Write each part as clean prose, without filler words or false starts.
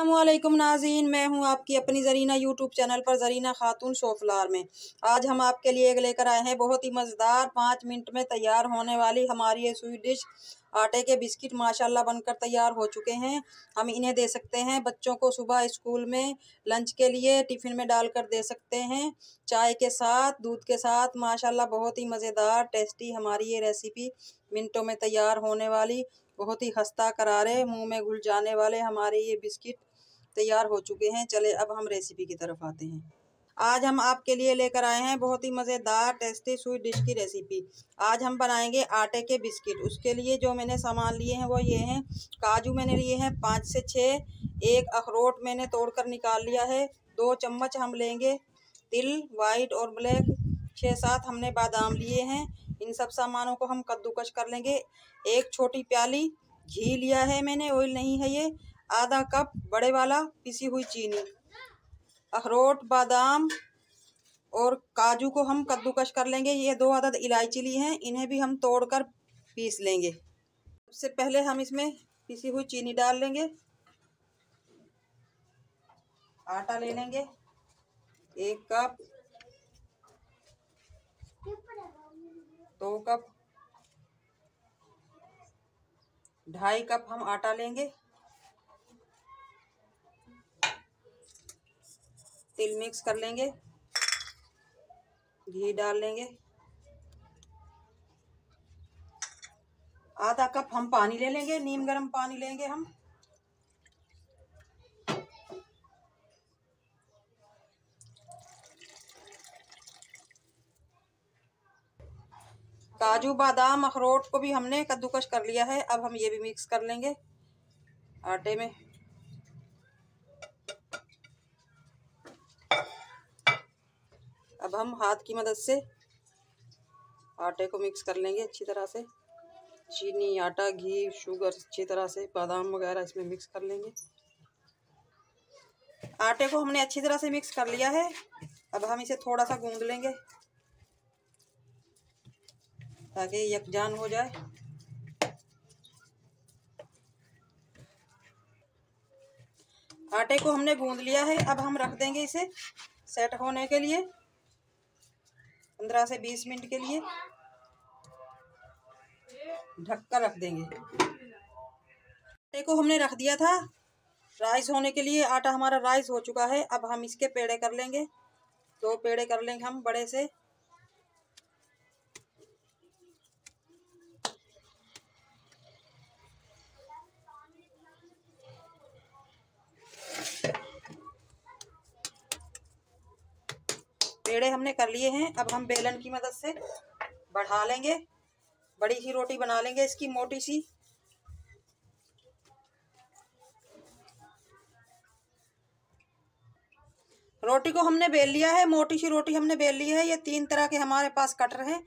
अस्सलामुअलैकुम नाज़रीन, मैं हूं आपकी अपनी ज़रीना यूट्यूब चैनल पर ज़रीना खातून सोफलार में। आज हम आपके लिए लेकर आए हैं बहुत ही मज़ेदार 5 मिनट में तैयार होने वाली हमारी ये स्वीट डिश। आटे के बिस्किट माशाल्लाह बनकर तैयार हो चुके हैं। हम इन्हें दे सकते हैं बच्चों को सुबह स्कूल में लंच के लिए टिफ़िन में डालकर दे सकते हैं, चाय के साथ, दूध के साथ। माशाल्लाह बहुत ही मज़ेदार टेस्टी हमारी ये रेसिपी मिनटों में तैयार होने वाली, बहुत ही खस्ता करारे मुंह में घुल जाने वाले हमारे ये बिस्किट तैयार हो चुके हैं। चले अब हम रेसिपी की तरफ आते हैं। आज हम आपके लिए लेकर आए हैं बहुत ही मज़ेदार टेस्टी स्वीट डिश की रेसिपी। आज हम बनाएंगे आटे के बिस्किट। उसके लिए जो मैंने सामान लिए हैं वो ये हैं। काजू मैंने लिए हैं 5 से 6, एक अखरोट मैंने तोड़कर निकाल लिया है, 2 चम्मच हम लेंगे तिल वाइट और ब्लैक, 6-7 हमने बादाम लिए हैं। इन सब सामानों को हम कद्दूकस कर लेंगे। एक छोटी प्याली घी लिया है मैंने, ऑयल नहीं है ये। आधा कप बड़े वाला पिसी हुई चीनी। अखरोट बादाम और काजू को हम कद्दूकस कर लेंगे। ये 2 अदद इलायची ली हैं, इन्हें भी हम तोड़कर पीस लेंगे। सबसे पहले हम इसमें पिसी हुई चीनी डाल लेंगे। आटा ले लेंगे 1 कप, 2 कप, 2.5 कप हम आटा लेंगे। तिल मिक्स कर लेंगे, घी डाल लेंगे, आधा कप हम पानी ले लेंगे, नीम गर्म पानी लेंगे हम। काजू बादाम अखरोट को भी हमने कद्दूकस कर लिया है। अब हम ये भी मिक्स कर लेंगे आटे में। अब हम हाथ की मदद से आटे को मिक्स कर लेंगे अच्छी तरह से। चीनी आटा घी शुगर अच्छी तरह से, बादाम वगैरह इसमें मिक्स कर लेंगे। आटे को हमने अच्छी तरह से मिक्स कर लिया है। अब हम इसे थोड़ा सा गूंद लेंगे ताकि यकजान हो जाए। आटे को हमने गूंद लिया है। अब हम रख देंगे इसे सेट होने के लिए 15 से 20 मिनट के लिए ढककर रख देंगे। आटे को हमने रख दिया था राइस होने के लिए। आटा हमारा राइस हो चुका है। अब हम इसके पेड़े कर लेंगे, 2 पेड़े कर लेंगे हम बड़े से। पेड़े हमने कर लिए हैं। अब हम बेलन की मदद से बढ़ा लेंगे, बड़ी सी रोटी बना लेंगे इसकी, मोटी सी। रोटी को हमने बेल लिया है, मोटी सी रोटी हमने बेल ली है। ये 3 तरह के हमारे पास कटर हैं,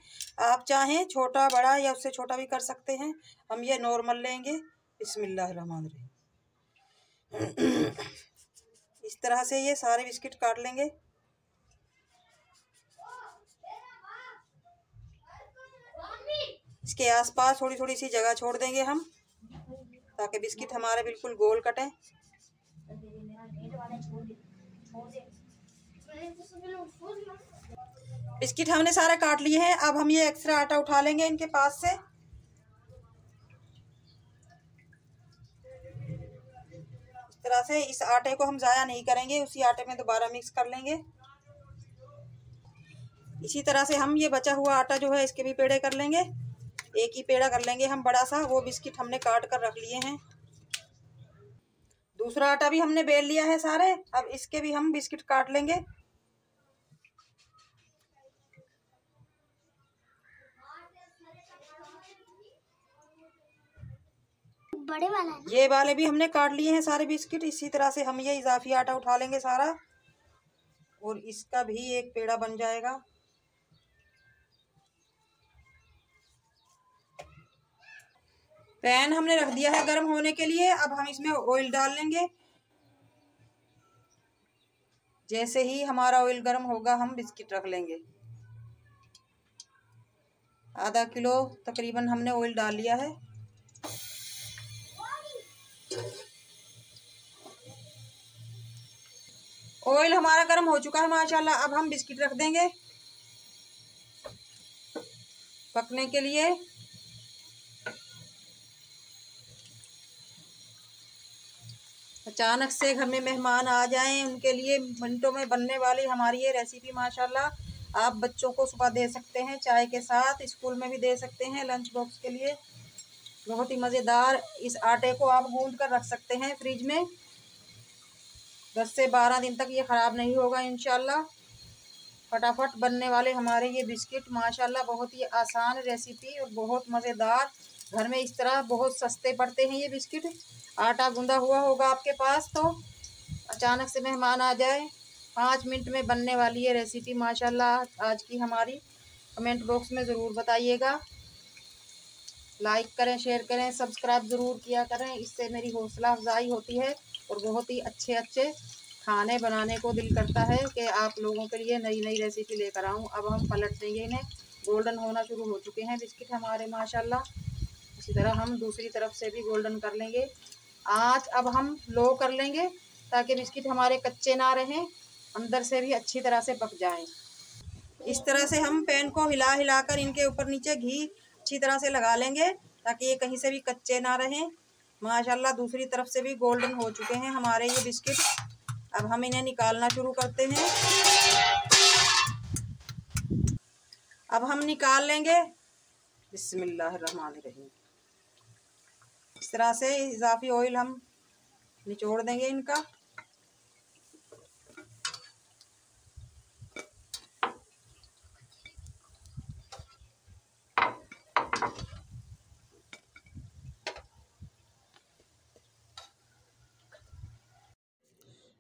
आप चाहें छोटा बड़ा या उससे छोटा भी कर सकते हैं। हम ये नॉर्मल लेंगे। बिस्मिल्लाहिर्रहमानिर्रहीम। इस तरह से ये सारे बिस्किट काट लेंगे। इसके आसपास थोड़ी थोड़ी सी जगह छोड़ देंगे हम ताकि बिस्किट हमारे बिल्कुल गोल कटें। बिस्किट हमने सारे काट लिए हैं। अब हम ये एक्स्ट्रा आटा उठा लेंगे इनके पास से। इस तरह से इस आटे को हम ज़ाया नहीं करेंगे, उसी आटे में दोबारा मिक्स कर लेंगे। इसी तरह से हम ये बचा हुआ आटा जो है इसके भी पेड़े कर लेंगे। एक ही पेड़ा कर लेंगे हम बड़ा सा। वो बिस्किट हमने काट कर रख लिए हैं। दूसरा आटा भी हमने बेल लिया है सारे। अब इसके भी हम बिस्किट काट लेंगे। बड़े वाला है। ये वाले भी हमने काट लिए हैं सारे बिस्किट। इसी तरह से हम ये इजाफी आटा उठा लेंगे सारा और इसका भी एक पेड़ा बन जाएगा। पैन हमने रख दिया है गर्म होने के लिए। अब हम इसमें ऑयल डाल लेंगे। जैसे ही हमारा ऑयल गर्म होगा हम बिस्किट रख लेंगे। आधा किलो तकरीबन हमने ऑयल डाल लिया है। ऑयल हमारा गर्म हो चुका है माशाल्लाह। अब हम बिस्किट रख देंगे पकने के लिए। अचानक से घर में मेहमान आ जाएं, उनके लिए मिनटों में बनने वाली हमारी ये रेसिपी माशाल्लाह। आप बच्चों को सुबह दे सकते हैं चाय के साथ, स्कूल में भी दे सकते हैं लंच बॉक्स के लिए। बहुत ही मज़ेदार। इस आटे को आप गूंद कर रख सकते हैं फ्रिज में, 10 से 12 दिन तक ये ख़राब नहीं होगा इंशाल्लाह। फटाफट बनने वाले हमारे ये बिस्किट माशाल्लाह, बहुत ही आसान रेसिपी और बहुत मज़ेदार। घर में इस तरह बहुत सस्ते पड़ते हैं ये बिस्किट। आटा गूंदा हुआ होगा आपके पास, तो अचानक से मेहमान आ जाए, 5 मिनट में बनने वाली ये रेसिपी माशाल्लाह आज की हमारी। कमेंट बॉक्स में ज़रूर बताइएगा। लाइक करें, शेयर करें, सब्सक्राइब ज़रूर किया करें, इससे मेरी हौसला अफजाई होती है और बहुत ही अच्छे अच्छे खाने बनाने को दिल करता है कि आप लोगों के लिए नई नई रेसिपी लेकर आऊँ। अब हम पलट देंगे इन्हें। गोल्डन होना शुरू हो चुके हैं बिस्किट हमारे माशाल्लाह। इसी तरह हम दूसरी तरफ से भी गोल्डन कर लेंगे। आँच अब हम लो कर लेंगे ताकि बिस्किट हमारे कच्चे ना रहें, अंदर से भी अच्छी तरह से पक जाएं। इस तरह से हम पैन को हिला हिलाकर इनके ऊपर नीचे घी अच्छी तरह से लगा लेंगे ताकि ये कहीं से भी कच्चे ना रहें माशाल्लाह। दूसरी तरफ से भी गोल्डन हो चुके हैं हमारे ये बिस्किट। अब हम इन्हें निकालना शुरू करते हैं। अब हम निकाल लेंगे बिस्मिल्लाहिर्रहमानिर्रहीम। इस तरह से इजाफी ऑयल हम निचोड़ देंगे इनका।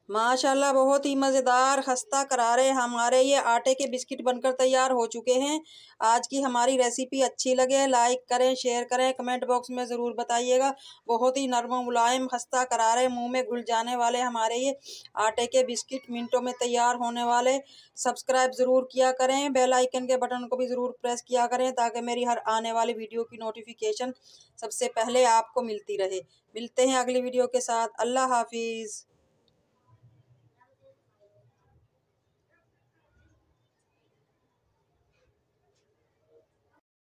माशाल्लाह बहुत ही मज़ेदार खस्ता करारे हमारे ये आटे के बिस्किट बनकर तैयार हो चुके हैं। आज की हमारी रेसिपी अच्छी लगे लाइक करें, शेयर करें, कमेंट बॉक्स में ज़रूर बताइएगा। बहुत ही नरम मुलायम खस्ता करारे मुंह में घुल जाने वाले हमारे ये आटे के बिस्किट मिनटों में तैयार होने वाले। सब्सक्राइब ज़रूर किया करें, बेल आइकन के बटन को भी ज़रूर प्रेस किया करें ताकि मेरी हर आने वाली वीडियो की नोटिफिकेशन सबसे पहले आपको मिलती रहे। मिलते हैं अगली वीडियो के साथ। अल्लाह हाफिज़।